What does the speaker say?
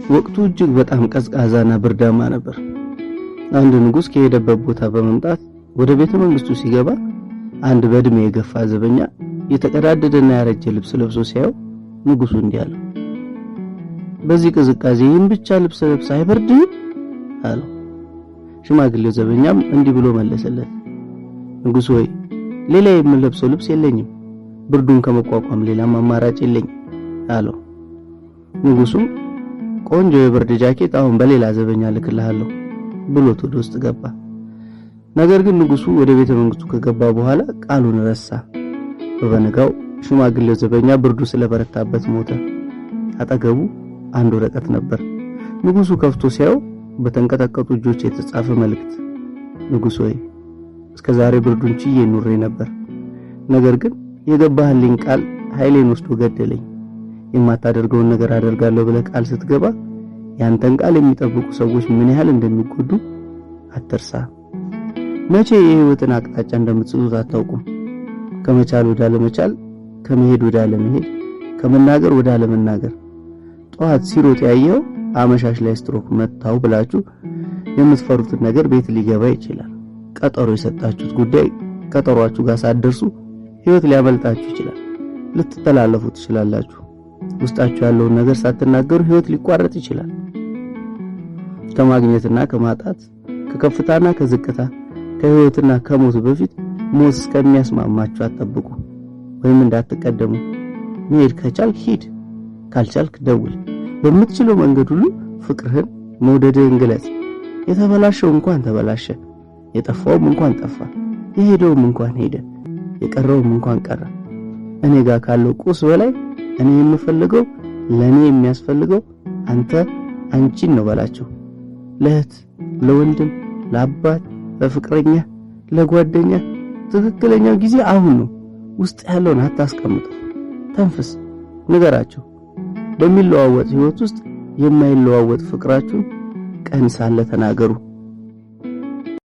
ወቅቱ እጅግ በጣም ቀዝቃዛና ብርዳማ ነበር። አንድ ንጉስ ከሄደበት ቦታ በመምጣት ወደ ቤተ መንግስቱ ሲገባ አንድ በእድሜ የገፋ ዘበኛ የተቀዳደደና ያረጀ ልብስ ለብሶ ሲያየው ንጉሱ እንዲህ አለው፣ በዚህ ቅዝቃዜ ይህን ብቻ ልብስ ለብሰህ አይበርድህም አለው። ሽማግሌው ዘበኛም እንዲህ ብሎ መለሰለት፣ ንጉስ ሆይ ሌላ የምለብሰው ልብስ የለኝም፣ ብርዱን ከመቋቋም ሌላም አማራጭ የለኝም አለው። ንጉሱም ቆንጆ የብርድ ጃኬት አሁን በሌላ ዘበኛ ልክልሃለሁ ብሎት ወደ ውስጥ ገባ። ነገር ግን ንጉሱ ወደ ቤተ መንግስቱ ከገባ በኋላ ቃሉን ረሳ። በበነጋው ሽማግሌው ዘበኛ ብርዱ ስለበረታበት ሞተ። አጠገቡ አንድ ወረቀት ነበር። ንጉሱ ከፍቶ ሲያየው በተንቀጠቀጡ እጆች የተጻፈ መልእክት፣ ንጉስ ሆይ እስከዛሬ ብርዱን ችዬ ኑሬ ነበር፣ ነገር ግን የገባህልኝ ቃል ኃይሌን ወስዶ ገደለኝ። የማታደርገውን ነገር አደርጋለሁ ብለህ ቃል ስትገባ ያንተን ቃል የሚጠብቁ ሰዎች ምን ያህል እንደሚጎዱ አትርሳ። መቼ የህይወትን አቅጣጫ እንደምትስቱት አታውቁም። ከመቻል ወደ አለመቻል፣ ከመሄድ ወደ አለመሄድ፣ ከመናገር ወደ አለመናገር፣ ጧት ሲሮጥ ያየው አመሻሽ ላይ ስትሮክ መታው ብላችሁ የምትፈሩትን ነገር ቤት ሊገባ ይችላል። ቀጠሮ የሰጣችሁት ጉዳይ ቀጠሯችሁ ጋር ሳትደርሱ ህይወት ሊያመልጣችሁ ይችላል። ልትተላለፉ ትችላላችሁ። ውስጣችሁ ያለውን ነገር ሳትናገሩ ህይወት ሊቋረጥ ይችላል። ከማግኘትና ከማጣት፣ ከከፍታና ከዝቅታ፣ ከህይወትና ከሞት በፊት ሞት እስከሚያስማማችሁ አትጠብቁ ወይም እንዳትቀደሙ። መሄድ ከቻልክ ሂድ፣ ካልቻልክ ደውል። በምትችለው መንገድ ሁሉ ፍቅርህን፣ መውደድህን ግለጽ። የተበላሸው እንኳን ተበላሸ፣ የጠፋውም እንኳን ጠፋ፣ የሄደውም እንኳን ሄደ፣ የቀረውም እንኳን ቀረ። እኔ ጋር ካለው ቁስ በላይ እኔ የምፈልገው ለኔ የሚያስፈልገው አንተ አንቺን ነው በላቸው። ለእህት፣ ለወንድም፣ ለአባት፣ ለፍቅረኛ፣ ለጓደኛ ትክክለኛው ጊዜ አሁን ነው። ውስጥ ያለውን አታስቀምጠው፣ ተንፍስ፣ ንገራቸው። በሚለዋወጥ ህይወት ውስጥ የማይለዋወጥ ፍቅራችሁን ቀን ሳለ ተናገሩ።